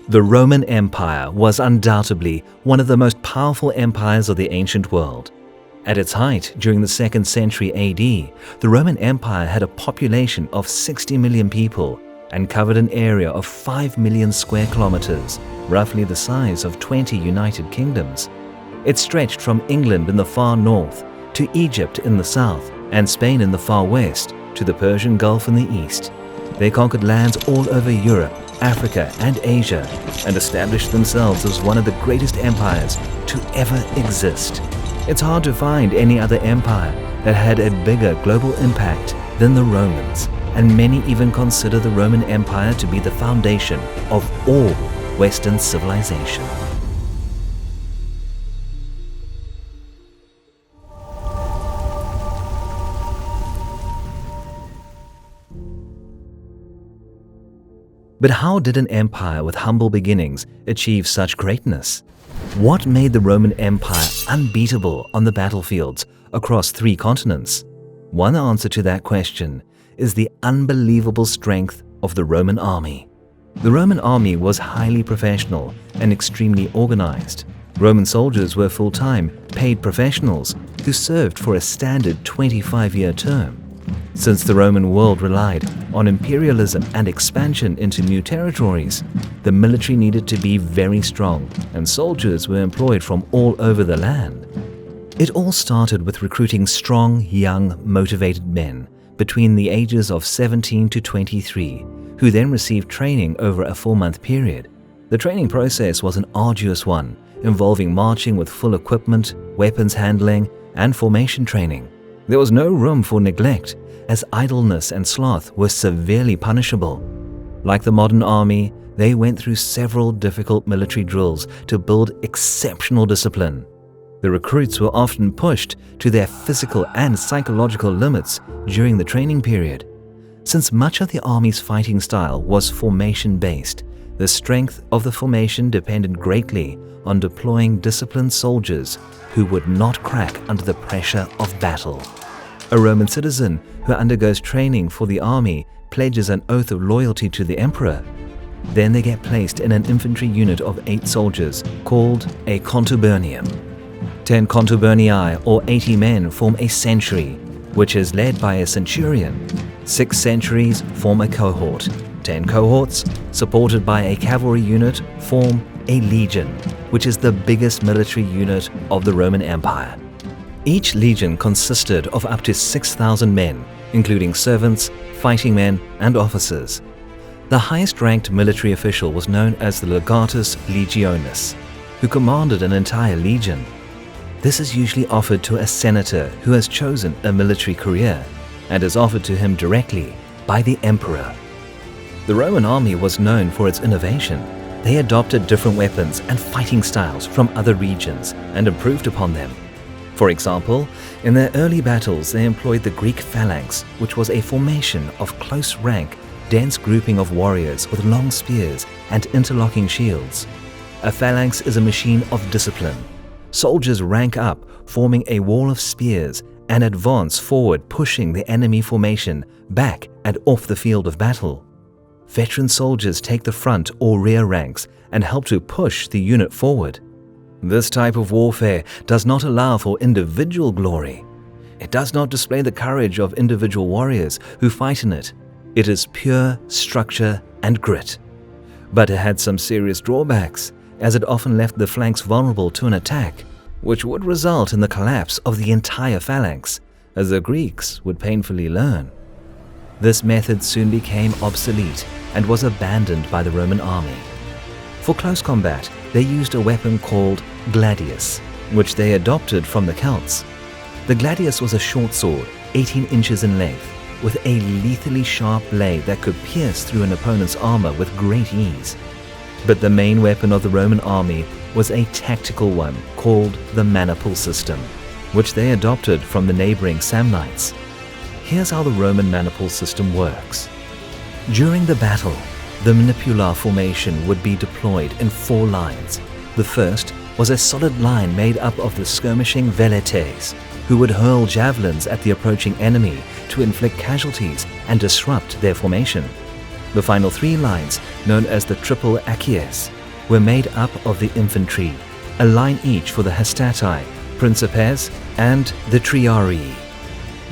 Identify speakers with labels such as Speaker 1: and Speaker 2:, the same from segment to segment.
Speaker 1: The Roman Empire was undoubtedly one of the most powerful empires of the ancient world. At its height during the 2nd century AD, the Roman Empire had a population of 60 million people and covered an area of 5 million square kilometers, roughly the size of 20 United Kingdoms. It stretched from England in the far north to Egypt in the south and Spain in the far west to the Persian Gulf in the east. They conquered lands all over Europe, Africa, and Asia, and established themselves as one of the greatest empires to ever exist. It's hard to find any other empire that had a bigger global impact than the Romans, and many even consider the Roman Empire to be the foundation of all Western civilization. But how did an empire with humble beginnings achieve such greatness? What made the Roman Empire unbeatable on the battlefields across 3 continents? One answer to that question is the unbelievable strength of the Roman army. The Roman army was highly professional and extremely organized. Roman soldiers were full-time, paid professionals who served for a standard 25-year term. Since the Roman world relied on imperialism and expansion into new territories, the military needed to be very strong, and soldiers were employed from all over the land. It all started with recruiting strong, young, motivated men between the ages of 17 to 23, who then received training over a 4-month period. The training process was an arduous one, involving marching with full equipment, weapons handling, and formation training. There was no room for neglect, as idleness and sloth were severely punishable. Like the modern army, they went through several difficult military drills to build exceptional discipline. The recruits were often pushed to their physical and psychological limits during the training period. Since much of the army's fighting style was formation-based, the strength of the formation depended greatly on deploying disciplined soldiers who would not crack under the pressure of battle. A Roman citizen who undergoes training for the army pledges an oath of loyalty to the emperor. Then they get placed in an infantry unit of 8 soldiers called a contubernium. 10 contubernii, or 80 men, form a century, which is led by a centurion. 6 centuries form a cohort. 10 cohorts, supported by a cavalry unit, form a legion, which is the biggest military unit of the Roman Empire. Each legion consisted of up to 6,000 men, including servants, fighting men, and officers. The highest-ranked military official was known as the legatus legionis, who commanded an entire legion. This is usually offered to a senator who has chosen a military career and is offered to him directly by the emperor. The Roman army was known for its innovation. They adopted different weapons and fighting styles from other regions and improved upon them. For example, in their early battles they employed the Greek phalanx, which was a formation of close-rank, dense grouping of warriors with long spears and interlocking shields. A phalanx is a machine of discipline. Soldiers rank up, forming a wall of spears, and advance forward, pushing the enemy formation back and off the field of battle. Veteran soldiers take the front or rear ranks and help to push the unit forward. This type of warfare does not allow for individual glory. It does not display the courage of individual warriors who fight in it. It is pure structure and grit. But it had some serious drawbacks, as it often left the flanks vulnerable to an attack, which would result in the collapse of the entire phalanx, as the Greeks would painfully learn. This method soon became obsolete and was abandoned by the Roman army. For close combat, they used a weapon called gladius, which they adopted from the Celts. The gladius was a short sword, 18 inches in length, with a lethally sharp blade that could pierce through an opponent's armor with great ease. But the main weapon of the Roman army was a tactical one called the maniple system, which they adopted from the neighboring Samnites. Here's how the Roman maniple system works. During the battle, the manipular formation would be deployed in 4 lines. The first was a solid line made up of the skirmishing velites, who would hurl javelins at the approaching enemy to inflict casualties and disrupt their formation. The final 3 lines, known as the triple acies, were made up of the infantry, a line each for the hastati, principes, and the triarii.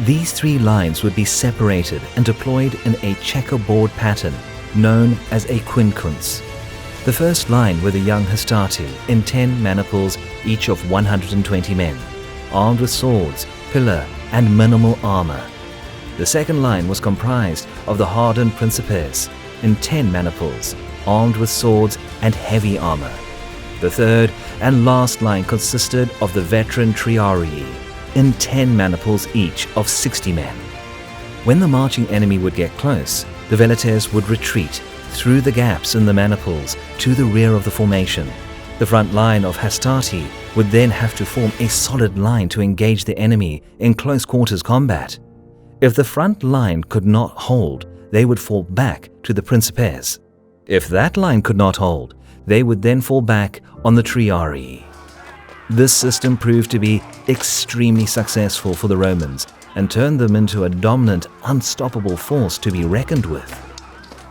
Speaker 1: These three lines would be separated and deployed in a checkerboard pattern known as a quincunx. The first line were the young hastati in 10 maniples, each of 120 men, armed with swords, pillar, and minimal armor. The second line was comprised of the hardened principes in 10 maniples, armed with swords and heavy armor. The third and last line consisted of the veteran triarii in 10 maniples each of 60 men. When the marching enemy would get close, the velites would retreat through the gaps in the maniples to the rear of the formation. The front line of hastati would then have to form a solid line to engage the enemy in close quarters combat. If the front line could not hold, they would fall back to the principes. If that line could not hold, they would then fall back on the triarii. This system proved to be extremely successful for the Romans and turned them into a dominant, unstoppable force to be reckoned with.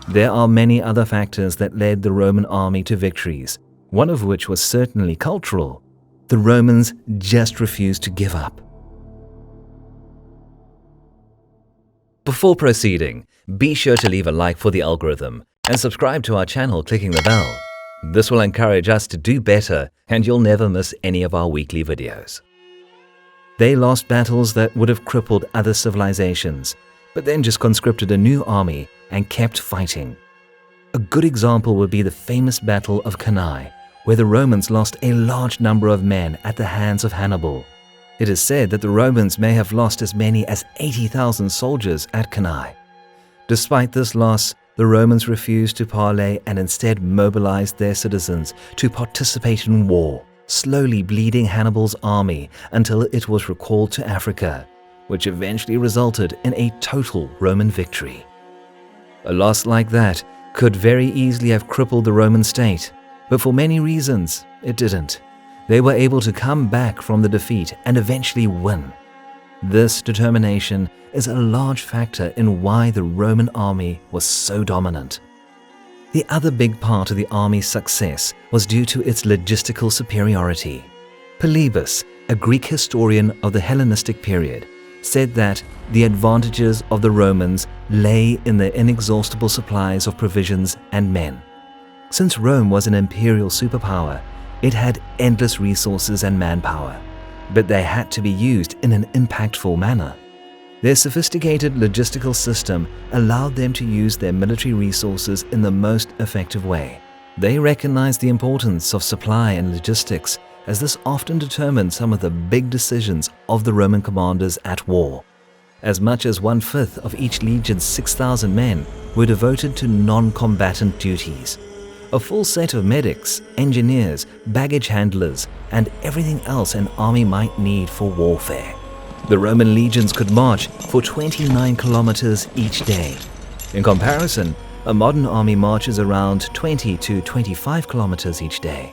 Speaker 1: There are many other factors that led the Roman army to victories, one of which was certainly cultural. The Romans just refused to give up. Before proceeding, be sure to leave a like for the algorithm and subscribe to our channel clicking the bell. This will encourage us to do better and you'll never miss any of our weekly videos. They lost battles that would have crippled other civilizations, but then just conscripted a new army and kept fighting. A good example would be the famous Battle of Cannae, where the Romans lost a large number of men at the hands of Hannibal. It is said that the Romans may have lost as many as 80,000 soldiers at Cannae. Despite this loss, the Romans refused to parley and instead mobilized their citizens to participate in war, slowly bleeding Hannibal's army until it was recalled to Africa, which eventually resulted in a total Roman victory. A loss like that could very easily have crippled the Roman state, but for many reasons, it didn't. They were able to come back from the defeat and eventually win. This determination is a large factor in why the Roman army was so dominant. The other big part of the army's success was due to its logistical superiority. Polybus, a Greek historian of the Hellenistic period, said that the advantages of the Romans lay in their inexhaustible supplies of provisions and men. Since Rome was an imperial superpower, it had endless resources and manpower, but they had to be used in an impactful manner. Their sophisticated logistical system allowed them to use their military resources in the most effective way. They recognized the importance of supply and logistics, as this often determined some of the big decisions of the Roman commanders at war. As much as 1/5 of each legion's 6,000 men were devoted to non-combatant duties. A full set of medics, engineers, baggage handlers, and everything else an army might need for warfare. The Roman legions could march for 29 kilometers each day. In comparison, a modern army marches around 20 to 25 kilometers each day.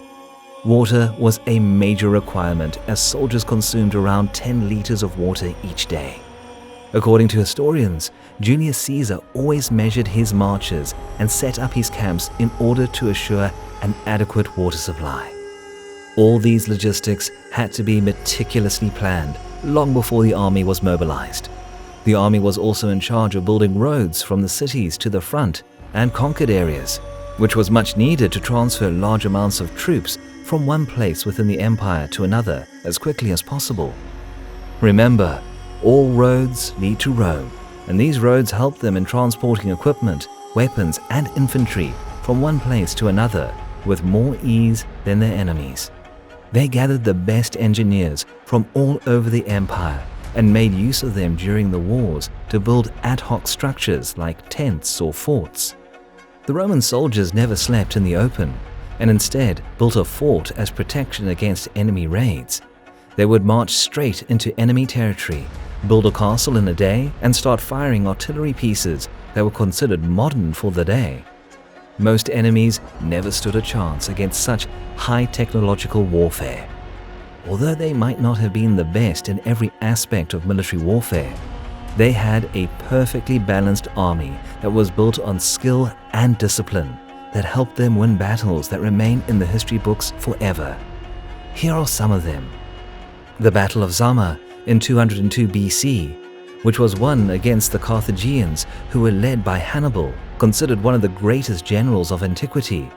Speaker 1: Water was a major requirement as soldiers consumed around 10 liters of water each day. According to historians, Julius Caesar always measured his marches and set up his camps in order to assure an adequate water supply. All these logistics had to be meticulously planned long before the army was mobilized. The army was also in charge of building roads from the cities to the front and conquered areas, which was much needed to transfer large amounts of troops from one place within the empire to another as quickly as possible. Remember, all roads lead to Rome, and these roads help them in transporting equipment, weapons, and infantry from one place to another with more ease than their enemies. They gathered the best engineers from all over the empire and made use of them during the wars to build ad hoc structures like tents or forts. The Roman soldiers never slept in the open, and instead built a fort as protection against enemy raids. They would march straight into enemy territory, build a castle in a day, and start firing artillery pieces that were considered modern for the day. Most enemies never stood a chance against such high technological warfare. Although they might not have been the best in every aspect of military warfare, they had a perfectly balanced army that was built on skill and discipline, that helped them win battles that remain in the history books forever. Here are some of them. The Battle of Zama in 202 BC, which was won against the Carthaginians, who were led by Hannibal, considered one of the greatest generals of antiquity.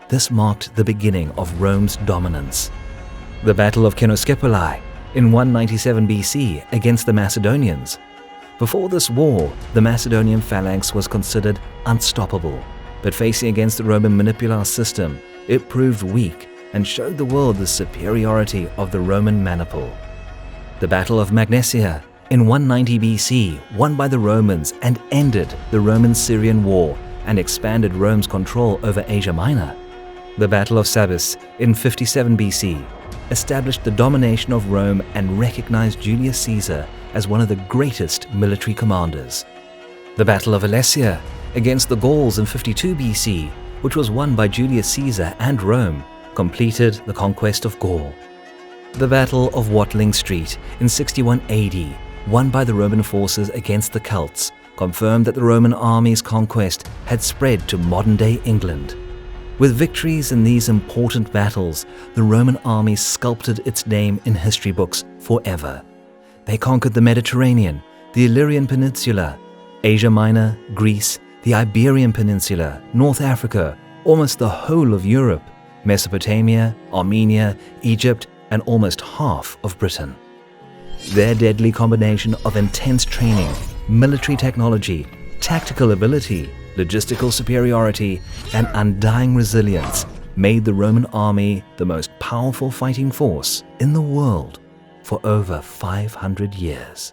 Speaker 1: This marked the beginning of Rome's dominance. The Battle of Kenoskepoli in 197 BC against the Macedonians. Before this war, the Macedonian phalanx was considered unstoppable, but facing against the Roman manipular system, it proved weak and showed the world the superiority of the Roman maniple. The Battle of Magnesia in 190 BC, won by the Romans and ended the Roman-Syrian War and expanded Rome's control over Asia Minor. The Battle of Sabis in 57 BC established the domination of Rome and recognized Julius Caesar as one of the greatest military commanders. The Battle of Alesia against the Gauls in 52 BC, which was won by Julius Caesar and Rome, completed the conquest of Gaul. The Battle of Watling Street in 61 AD, won by the Roman forces against the Celts, confirmed that the Roman army's conquest had spread to modern-day England. With victories in these important battles, the Roman army sculpted its name in history books forever. They conquered the Mediterranean, the Illyrian Peninsula, Asia Minor, Greece, the Iberian Peninsula, North Africa, almost the whole of Europe, Mesopotamia, Armenia, Egypt, and almost half of Britain. Their deadly combination of intense training, military technology, tactical ability, logistical superiority, and undying resilience made the Roman army the most powerful fighting force in the world for over 500 years.